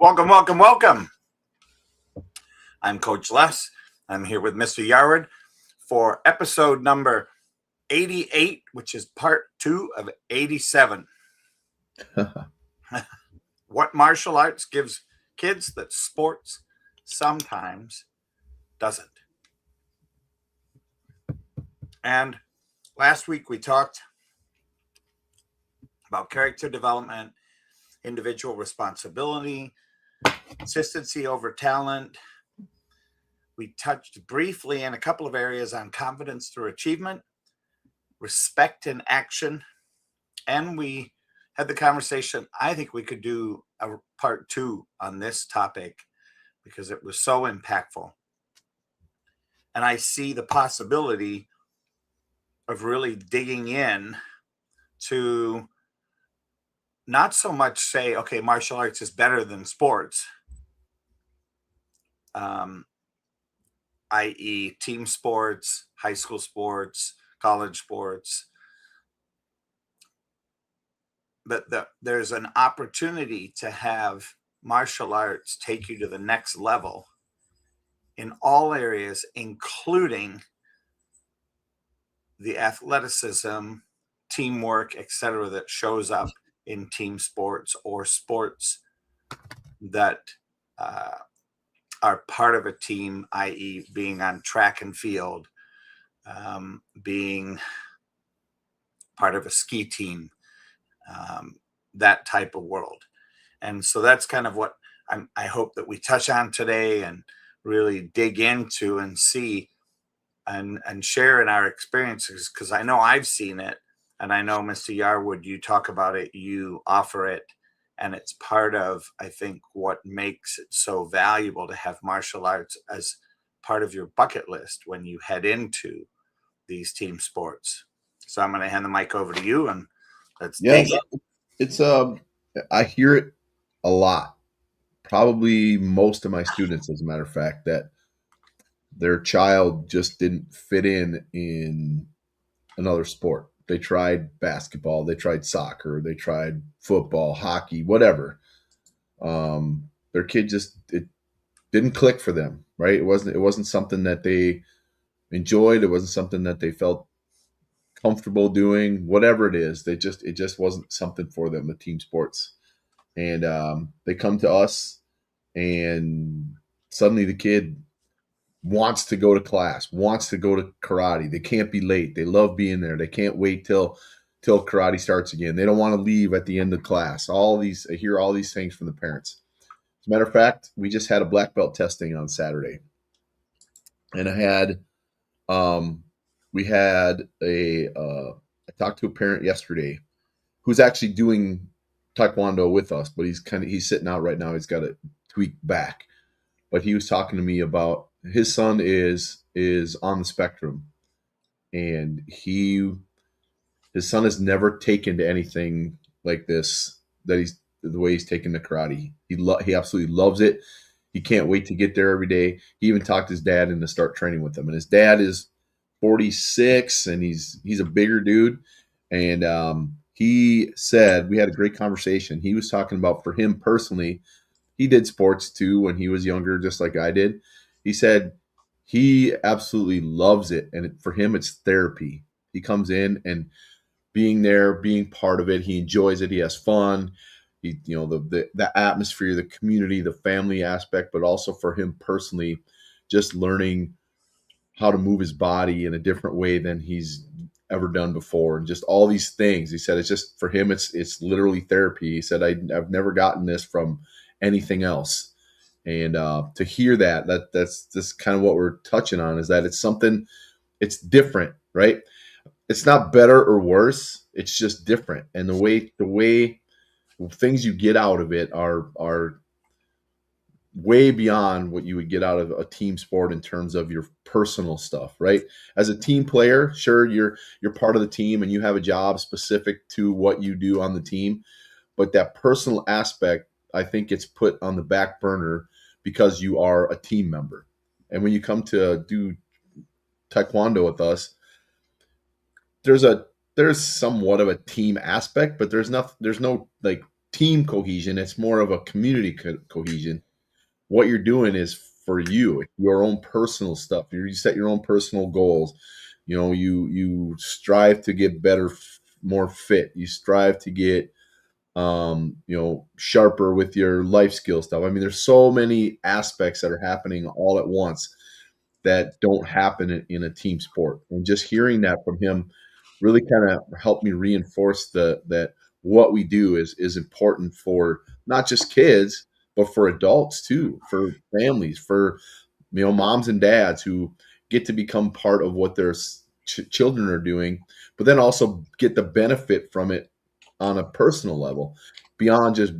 Welcome, welcome, welcome. I'm Coach Les. I'm here with Mr. Yarwood for episode number 88, which is part 2 of 87. What martial arts gives kids that sports sometimes doesn't. And last week we talked about character development, individual responsibility, consistency over talent. We touched briefly in a couple of areas on confidence through achievement, respect in action, and we had the conversation. I think we could do a part 2 on this topic because it was so impactful. And I see the possibility of really digging in to not so much say, okay, martial arts is better than sports, i.e. team sports, high school sports, college sports. But there's an opportunity to have martial arts take you to the next level in all areas, including the athleticism, teamwork, etc., that shows up in team sports or sports that are part of a team, i.e. being on track and field, being part of a ski team, that type of world. And so that's kind of what I hope that we touch on today and really dig into and see and share in our experiences, because I know I've seen it, and I know, Mr. Yarwood, you talk about it, you offer it, and it's part of, I think, what makes it so valuable to have martial arts as part of your bucket list when you head into these team sports. So I'm going to hand the mic over to you, and let's dig in. It's I hear it a lot. Probably most of my students, as a matter of fact, that their child just didn't fit in another sport. They tried basketball, they tried soccer, they tried football, hockey, whatever. Their kid it didn't click for them, right? It wasn't something that they enjoyed. It wasn't something that they felt comfortable doing. Whatever it is, it just wasn't something for them. The team sports, and they come to us, and suddenly the kid wants to go to class, wants to go to karate. They can't be late. They love being there. They can't wait till karate starts again. They don't want to leave at the end of class. I hear all these things from the parents. As a matter of fact, we just had a black belt testing on Saturday, and I talked to a parent yesterday who's actually doing Taekwondo with us, but he's sitting out right now. He's got a tweak back, but he was talking to me about his son is on the spectrum, and his son has never taken to anything like this, the way he's taken to karate. He absolutely loves it. He can't wait to get there every day. He even talked his dad into start training with him, and his dad is 46, and he's a bigger dude. And he said, we had a great conversation. He was talking about, for him personally, he did sports too when he was younger, just like I did. He said he absolutely loves it, and for him, it's therapy. He comes in and being there, being part of it, he enjoys it. He has fun. The atmosphere, the community, the family aspect, but also for him personally, just learning how to move his body in a different way than he's ever done before, and just all these things. He said it's just, for him, it's literally therapy. He said, I've never gotten this from anything else. And to hear that's just kind of what we're touching on, is that it's something, it's different, right? It's not better or worse. It's just different. And the way things you get out of it are way beyond what you would get out of a team sport in terms of your personal stuff, right? As a team player, sure, you're part of the team and you have a job specific to what you do on the team, but that personal aspect, I think it's put on the back burner because you are a team member. And when you come to do Taekwondo with us, there's somewhat of a team aspect, but there's no like team cohesion. It's more of a community cohesion. What you're doing is for you, your own personal stuff. You set your own personal goals. You strive to get better, more fit. You strive to get sharper with your life skill stuff. I mean, there's so many aspects that are happening all at once that don't happen in a team sport. And just hearing that from him really kind of helped me reinforce that what we do is important for not just kids, but for adults too, for families, for moms and dads who get to become part of what their children are doing, but then also get the benefit from it on a personal level beyond just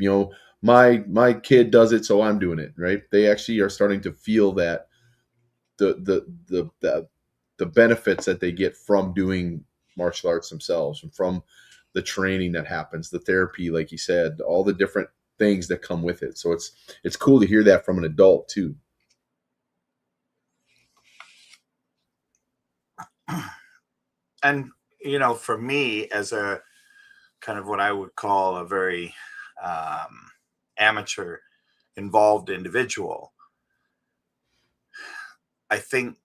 my kid does it, so I'm doing it, right? They actually are starting to feel that the benefits that they get from doing martial arts themselves, and from the training that happens, the therapy, like you said, all the different things that come with it. So it's cool to hear that from an adult too. And, for me, as a kind of what I would call a very amateur involved individual, I think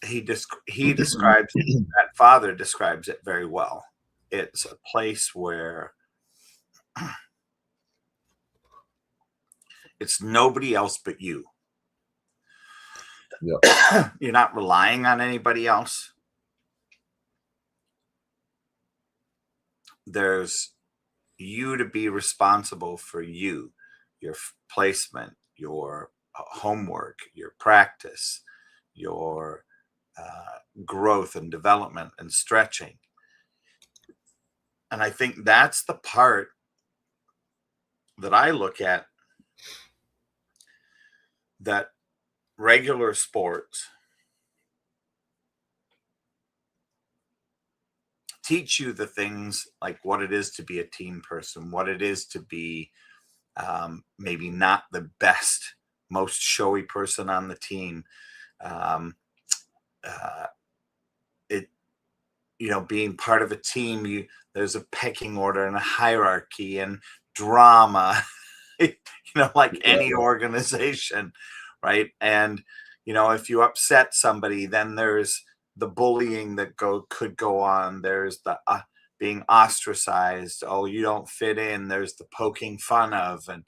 he describes that father describes it very well. It's a place where it's nobody else but you. Yep. You're not relying on anybody else. There's you to be responsible for you, your placement, your homework, your practice, your growth and development and stretching. And I think that's the part that I look at, that regular sports teach you the things like what it is to be a team person, what it is to be maybe not the best, most showy person on the team. Being part of a team, there's a pecking order and a hierarchy and drama, like any organization, right? And if you upset somebody, then there's the bullying that could go on. There's the being ostracized. Oh, you don't fit in. There's the poking fun of, and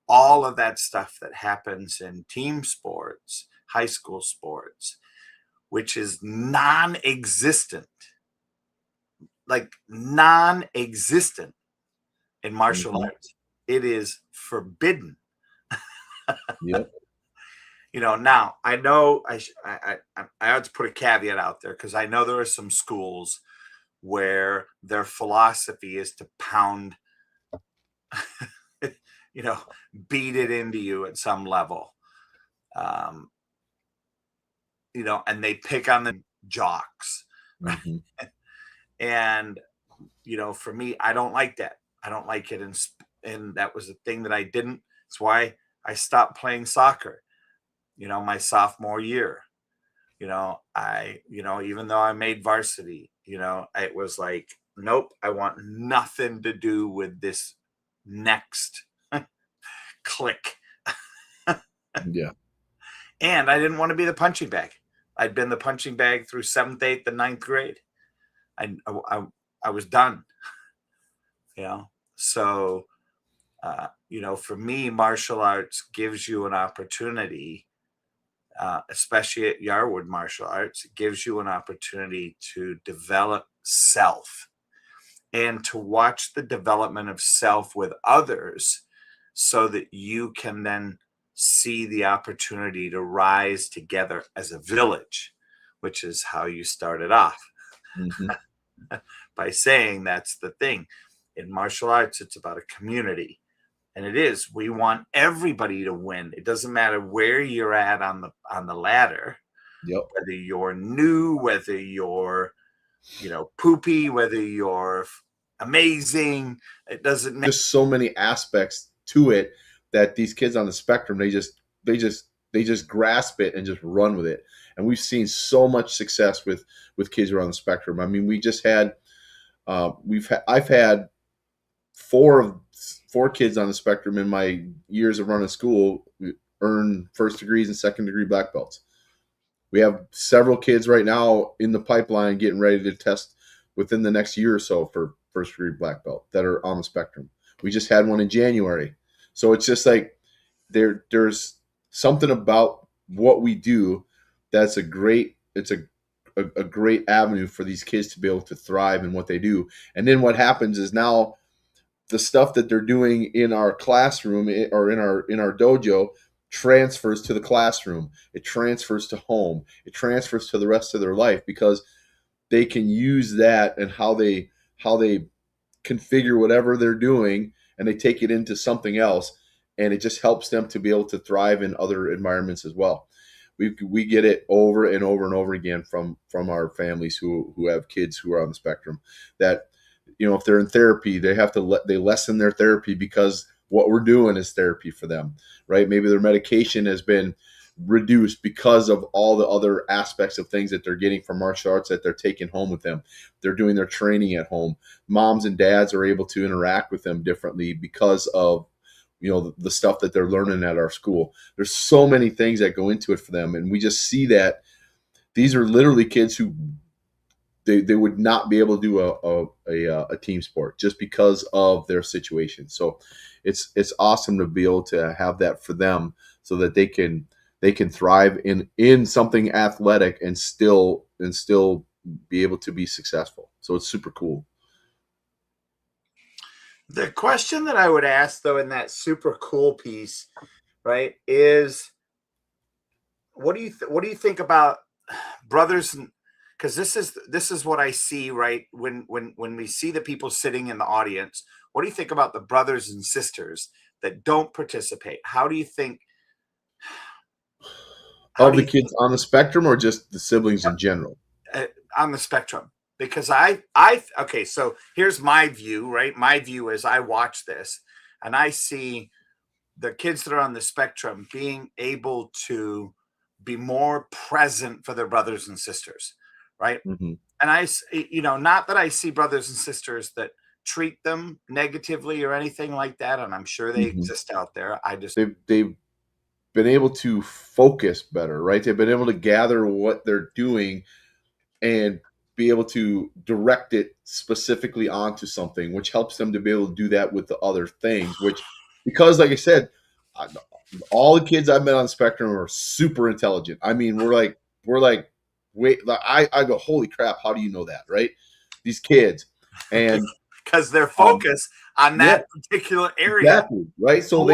all of that stuff that happens in team sports, high school sports, which is non-existent in martial arts. It is forbidden. Yep. Now I know I have to put a caveat out there, because I know there are some schools where their philosophy is to pound, beat it into you at some level. And they pick on the jocks. Mm-hmm. And, for me, I don't like that. I don't like it. And that was the thing that I didn't. It's why I stopped playing soccer, my sophomore year. Even though I made varsity, it was like, nope, I want nothing to do with this next click. Yeah. And I didn't want to be the punching bag. I'd been the punching bag through 7th, 8th, and 9th grade. I was done. So, for me, martial arts gives you an opportunity, especially at Yarwood Martial Arts, it gives you an opportunity to develop self and to watch the development of self with others, so that you can then see the opportunity to rise together as a village, which is how you started off. Mm-hmm. By saying that's the thing. In martial arts, it's about a community. And it is. We want everybody to win. It doesn't matter where you're at on the ladder. Yep. Whether you're new, whether you're, poopy, whether you're amazing, it doesn't matter. Just so many aspects to it that these kids on the spectrum, they just grasp it and just run with it. And we've seen so much success with kids who are on the spectrum. I mean, we just had I've had four kids on the spectrum in my years of running school earn first degrees and second degree black belts. We have several kids right now in the pipeline getting ready to test within the next year or so for first degree black belt that are on the spectrum. We just had one in January. So it's just like there's something about what we do that's a great avenue for these kids to be able to thrive in what they do. And then what happens is now the stuff that they're doing in our classroom or in our dojo transfers to the classroom. It transfers to home. It transfers to the rest of their life because they can use that and how they configure whatever they're doing, and they take it into something else, and it just helps them to be able to thrive in other environments as well. We get it over and over and over again from our families who have kids who are on the spectrum that, you know, if they're in therapy, they lessen their therapy because what we're doing is therapy for them, right? Maybe their medication has been reduced because of all the other aspects of things that they're getting from martial arts that they're taking home with them. They're doing their training at home. Moms and dads are able to interact with them differently because of, you know, the stuff that they're learning at our school. There's so many things that go into it for them. And we just see that these are literally kids who they would not be able to do a team sport just because of their situation. So it's awesome to be able to have that for them so that they can thrive in something athletic and still be able to be successful. So it's super cool. The question that I would ask, though, in that super cool piece, right, is what do you think about brothers? Because this is what I see, right? When we see the people sitting in the audience, what do you think about the brothers and sisters that don't participate? How do you think? Of the kids on the spectrum or just the siblings in general? On the spectrum. Because okay, so here's my view, right? My view is I watch this and I see the kids that are on the spectrum being able to be more present for their brothers and sisters, right? Mm-hmm. And not that I see brothers and sisters that treat them negatively or anything like that, and I'm sure they exist out there. I just they've been able to focus better, right? They've been able to gather what they're doing and be able to direct it specifically onto something, which helps them to be able to do that with the other things, because like I said, all the kids I've met on the spectrum are super intelligent. I mean, we're like, wait, I go, holy crap. How do you know that? Right. These kids. And because they're focused on that particular area. Exactly. Right. So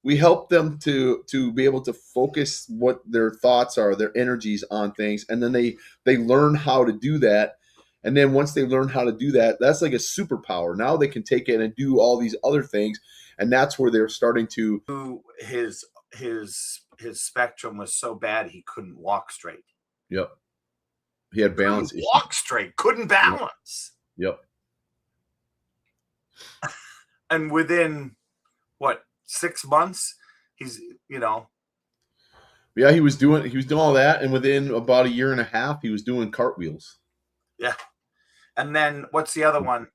we help them to be able to focus what their thoughts are, their energies on things. And then they learn how to do that. And then once they learn how to do that, that's like a superpower. Now they can take it and do all these other things. And that's where they're starting to. His spectrum was so bad he couldn't walk straight. Yep. He had balance issues. Walk straight, couldn't balance. Yep. And within 6 months, he's Yeah, he was doing all that, and within about a year and a half, he was doing cartwheels. Yeah. And then what's the other one?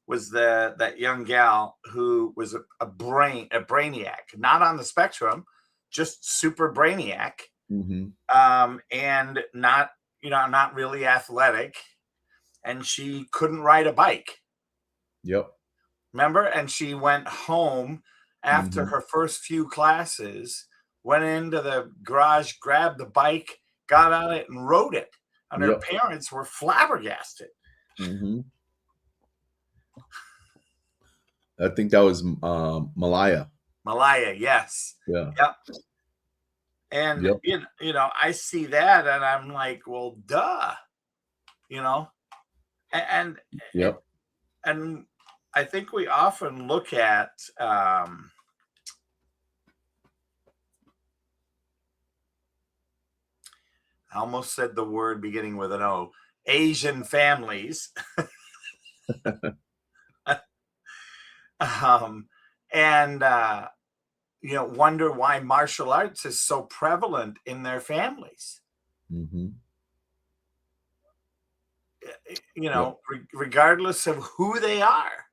Was that young gal who was a brainiac, not on the spectrum, just super brainiac, and not really athletic, and she couldn't ride a bike. Yep. Remember? And she went home after her first few classes, went into the garage, grabbed the bike, got on it, and rode it. And her parents were flabbergasted. I think that was Malaya. Malaya, yes. Yeah. Yep. And I see that, and I'm like, well, duh. And yep. And I think we often look at I almost said the word beginning with an O, Asian families. And wonder why martial arts is so prevalent in their families. you Yep. know, regardless of who they are.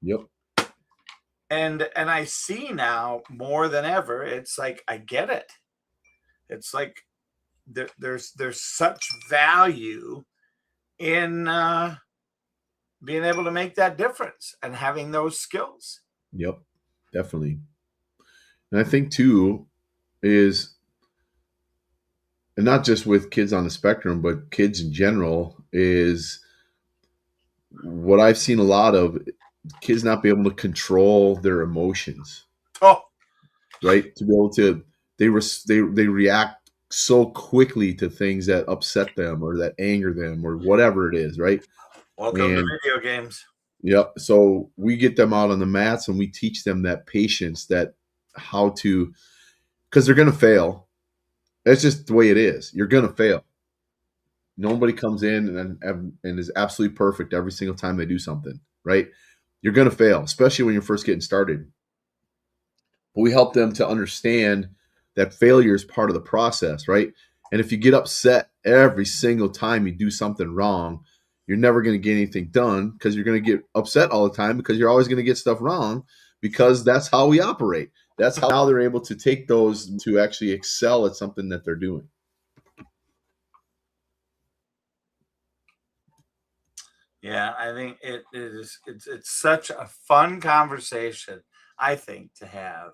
Yep. And I see now more than ever, it's like I get it. It's like there's such value in being able to make that difference and having those skills. Yep. Definitely. And I think too is, and not just with kids on the spectrum, but kids in general, is what I've seen a lot of, kids not be able to control their emotions, Oh, right? To be able to, they react so quickly to things that upset them or that anger them or whatever it is, right? welcome to And video games. yep, so we get them out on the mats and we teach them that patience, that how to, because they're going to fail. That's just the way it is. You're going to fail. Nobody comes in and is absolutely perfect every single time they do something, right? You're going to fail, especially when you're first getting started. But we help them to understand that failure is part of the process, right? And if you get upset every single time you do something wrong, you're never going to get anything done, because you're going to get upset all the time because you're always going to get stuff wrong, because that's how we operate. That's how they're able to take those to actually excel at something that they're doing. Yeah, I think it's such a fun conversation, I think, to have,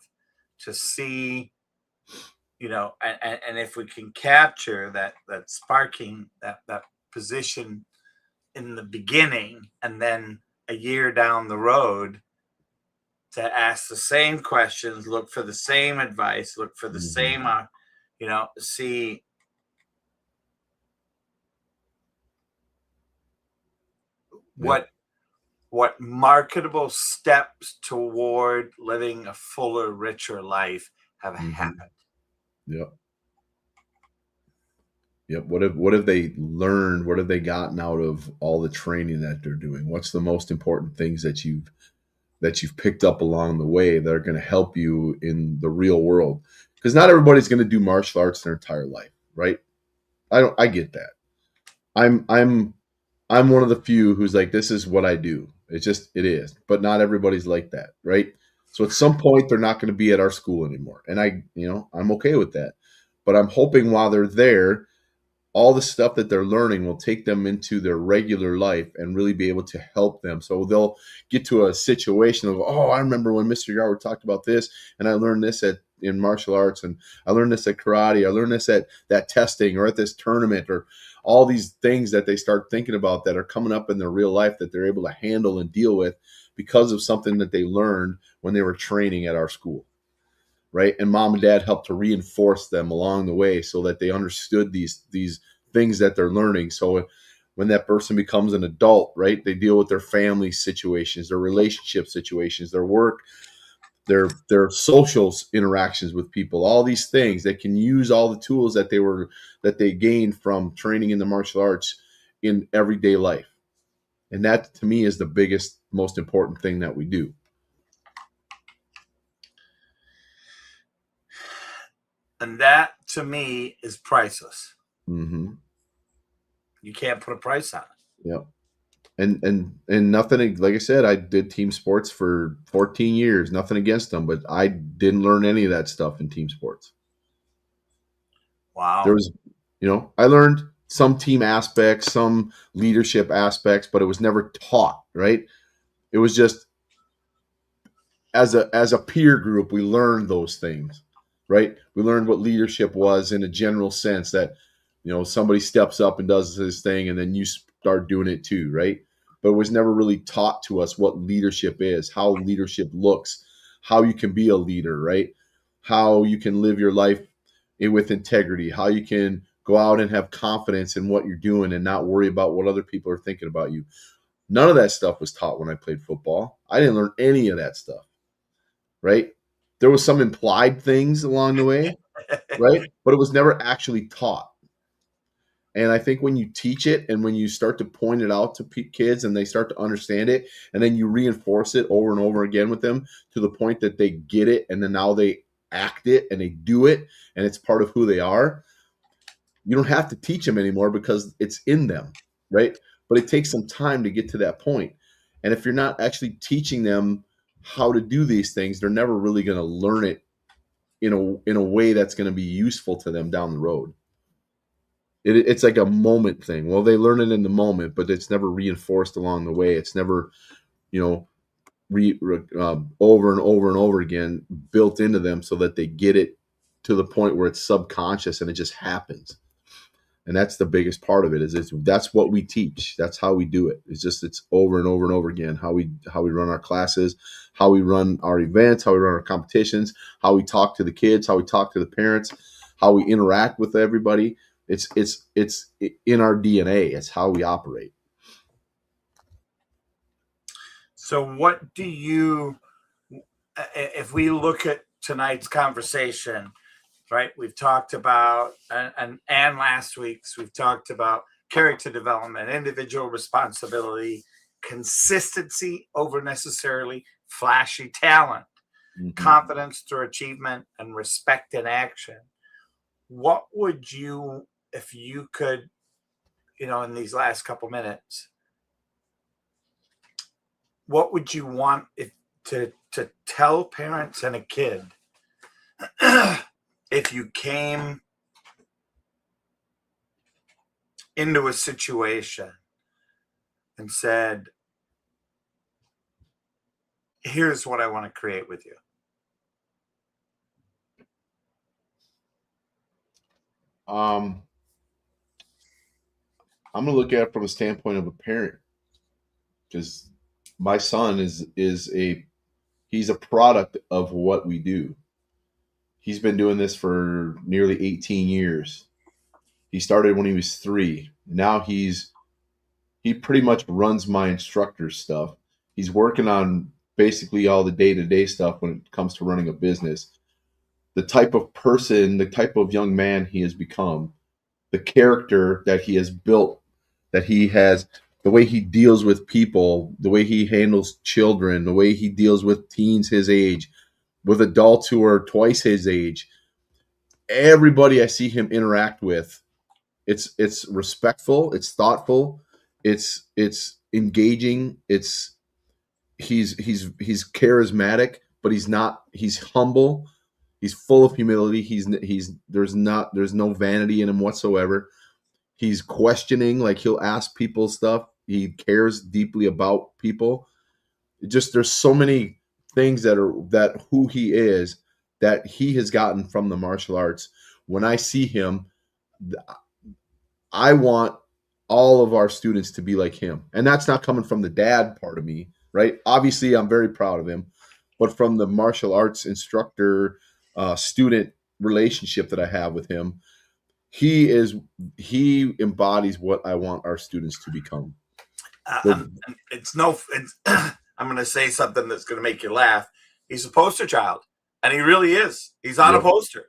to see, you know, and if we can capture that sparking that position in the beginning, and then a year down the road to ask the same questions, look for the same advice, look for the same you know, see Yep. what marketable steps toward living a fuller, richer life have happened. Yep. Yep. What have they learned? What have they gotten out of all the training that they're doing? What's the most important things that you've picked up along the way that are going to help you in the real world? Because not everybody's going to do martial arts their entire life, right? I get that. I'm I'm one of the few who's like, this is what I do. It is. But not everybody's like that, right? So at some point they're not going to be at our school anymore. And I'm okay with that. But I'm hoping while they're there, all the stuff that they're learning will take them into their regular life and really be able to help them. So they'll get to a situation of, oh, I remember when Mr. Garwood talked about this, and I learned this in martial arts, and I learned this at karate, I learned this at that testing or at this tournament, or all these things that they start thinking about that are coming up in their real life that they're able to handle and deal with because of something that they learned when they were training at our school. Right. And mom and dad helped to reinforce them along the way so that they understood these things that they're learning. So when that person becomes an adult, right, they deal with their family situations, their relationship situations, their work, their social interactions with people, all these things. They can use all the tools that they gained from training in the martial arts in everyday life. And that to me is the biggest, most important thing that we do. And that to me is priceless. Mm-hmm. You can't put a price on it. Yep. And nothing, like I said, I did team sports for 14 years. Nothing against them, but I didn't learn any of that stuff in team sports. Wow. There was, I learned some team aspects, some leadership aspects, but it was never taught, right? It was just as a peer group, we learned those things, right? We learned what leadership was in a general sense, that somebody steps up and does this thing and then you start doing it too, right? But it was never really taught to us what leadership is, how leadership looks, how you can be a leader, right? How you can live your life with integrity, how you can go out and have confidence in what you're doing and not worry about what other people are thinking about you. None of that stuff was taught when I played football. I didn't learn any of that stuff, right? There was some implied things along the way, right? But it was never actually taught. And I think when you teach it and when you start to point it out to kids and they start to understand it, and then you reinforce it over and over again with them to the point that they get it, and then now they act it and they do it and it's part of who they are, you don't have to teach them anymore because it's in them. right? But it takes some time to get to that point. And if you're not actually teaching them how to do these things, they're never really going to learn it in a way that's going to be useful to them down the road. It's like a moment thing. Well, they learn it in the moment, but it's never reinforced along the way. It's never, you know, over and over and over again built into them so that they get it to the point where it's subconscious and it just happens. And that's the biggest part of it. That's what we teach. That's how we do it. It's over and over and over again how we run our classes, how we run our events, how we run our competitions, how we talk to the kids, how we talk to the parents, how we interact with everybody. It's in our DNA. It's how we operate. So what do you, if we look at tonight's conversation, right? We've talked about, and last week's, we've talked about character development, individual responsibility, consistency over necessarily flashy talent, confidence through achievement, and respect in action. What would you, if you could, in these last couple minutes, what would you want to tell parents and a kid if you came into a situation and said, here's what I want to create with you? I'm going to look at it from a standpoint of a parent, because my son he's a product of what we do. He's been doing this for nearly 18 years. He started when he was 3. Now he pretty much runs my instructor stuff. He's working on basically all the day-to-day stuff when it comes to running a business. The type of person, the type of young man he has become, the character that he has built, that he has, the way he deals with people, the way he handles children, the way he deals with teens his age, with adults who are twice his age. Everybody I see him interact with, it's respectful, it's thoughtful, it's engaging, he's charismatic, but he's humble, he's full of humility, there's no vanity in him whatsoever. He's questioning, like he'll ask people stuff. He cares deeply about people. There's so many things that who he is, that he has gotten from the martial arts. When I see him, I want all of our students to be like him. And that's not coming from the dad part of me, right? Obviously, I'm very proud of him, but from the martial arts instructor student relationship that I have with him, he embodies what I want our students to become. I'm going to say something that's going to make you laugh. He's a poster child, and he really is. He's on a poster.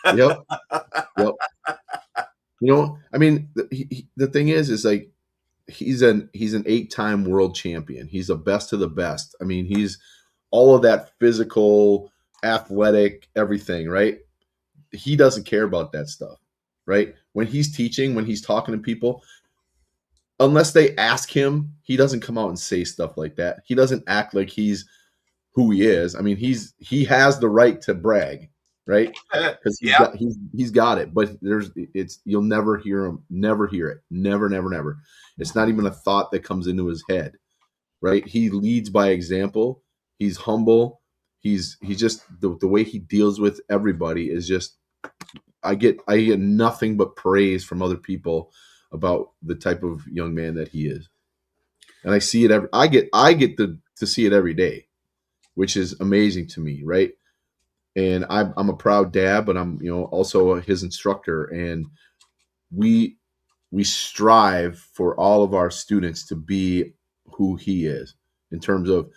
Yep. I mean, the thing is like he's an 8-time world champion. He's the best of the best. I mean, he's all of that physical, athletic, everything, right? He doesn't care about that stuff, right? When he's teaching, when he's talking to people, unless they ask him, he doesn't come out and say stuff like that. He doesn't act like he's who he is. I mean, he has the right to brag, right? Because he's got it. But you'll never hear him, never hear it, never. It's not even a thought that comes into his head, right? He leads by example. He's humble. He's just the way he deals with everybody is just. I get nothing but praise from other people about the type of young man that he is, and I see it I get to see it every day, which is amazing to me, right? And I'm a proud dad, but I'm also his instructor, and we strive for all of our students to be who he is in terms of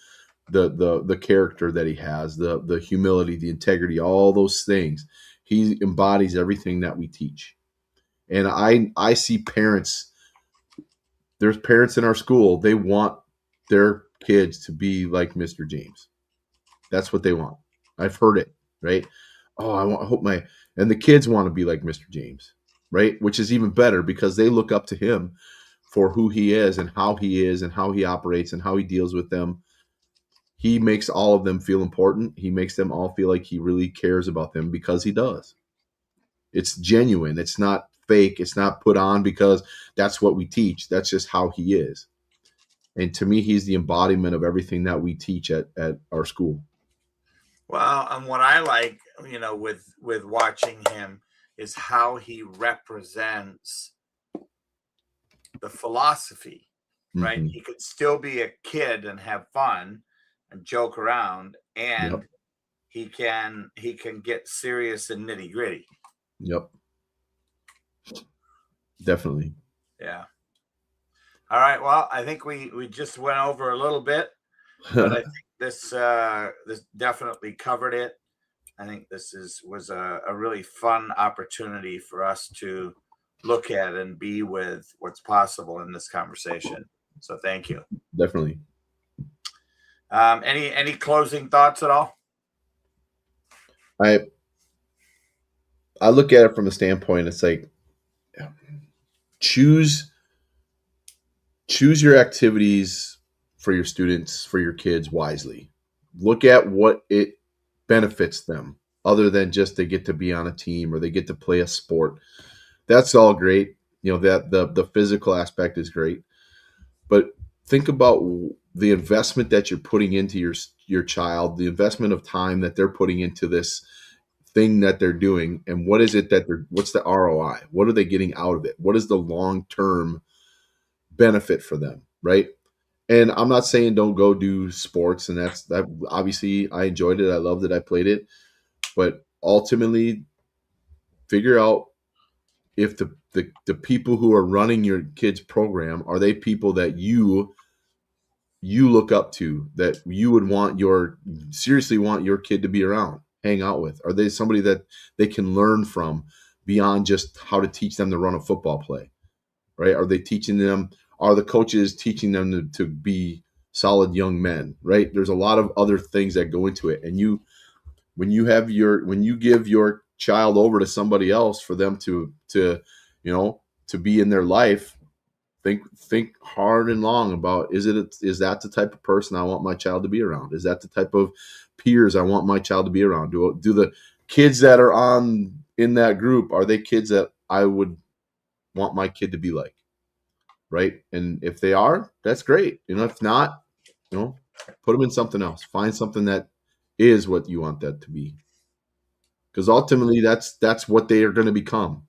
the character that he has, the humility, the integrity, all those things. He embodies everything that we teach. And I see parents, there's parents in our school, they want their kids to be like Mr. James. That's what they want. I've heard it, right? Oh, I hope and the kids want to be like Mr. James, right? Which is even better because they look up to him. for who he is and how he operates and how he deals with them. He makes all of them feel important. He makes them all feel like he really cares about them because he does. It's genuine. It's not fake. It's not put on because that's what we teach. That's just how he is. And to me, he's the embodiment of everything that we teach at our school. Well, and what I like, with watching him is how he represents the philosophy, right? Mm-hmm. He could still be a kid and have fun and joke around, and Yep. he can get serious and nitty gritty. Yep. Definitely. Yeah. All right. Well, I think we just went over a little bit, but I think this definitely covered it. I think this was a really fun opportunity for us to look at and be with what's possible in this conversation. So thank you. Definitely. Any closing thoughts at all? I look at it from a standpoint. It's like choose your activities for your students, for your kids wisely. Look at what it benefits them, other than just they get to be on a team or they get to play a sport. That's all great. That the physical aspect is great, but think about the investment that you're putting into your child, the investment of time that they're putting into this thing that they're doing, and what is it that what's the ROI? What are they getting out of it? What is the long-term benefit for them, right? And I'm not saying don't go do sports, and that obviously I enjoyed it, I loved it, I played it, but ultimately figure out if the people who are running your kids program, are they people that you look up to, that you would seriously want your kid to be around, hang out with? Are they somebody that they can learn from beyond just how to teach them to run a football play, right? Are the coaches teaching them to be solid young men, right? There's a lot of other things that go into it. And when you give your child over to somebody else for them to be in their life, think hard and long about, is that the type of person I want my child to be around? Is that the type of peers I want my child to be around? Do the kids that are in that group, are they kids that I would want my kid to be like? Right? And if they are, that's great. If not, put them in something else. Find something that is what you want that to be. Because ultimately that's what they are going to become,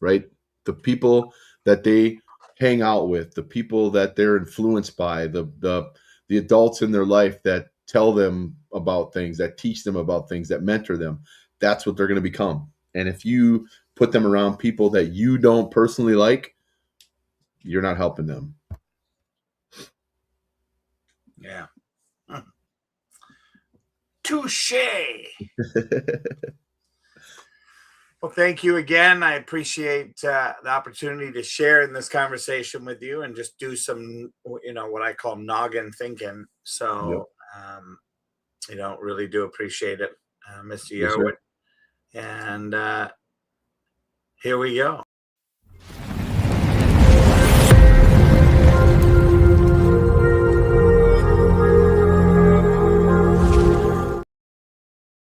right? The people that they hang out with, the people that they're influenced by, the adults in their life that tell them about things, that teach them about things, that mentor them, that's what they're going to become. And if you put them around people that you don't personally like, you're not helping them. Yeah. Touche. Well, thank you again. I appreciate the opportunity to share in this conversation with you and just do some, what I call noggin thinking. Yep. So, really do appreciate it, Mr. Yes, sir. Yerwood. And here we go.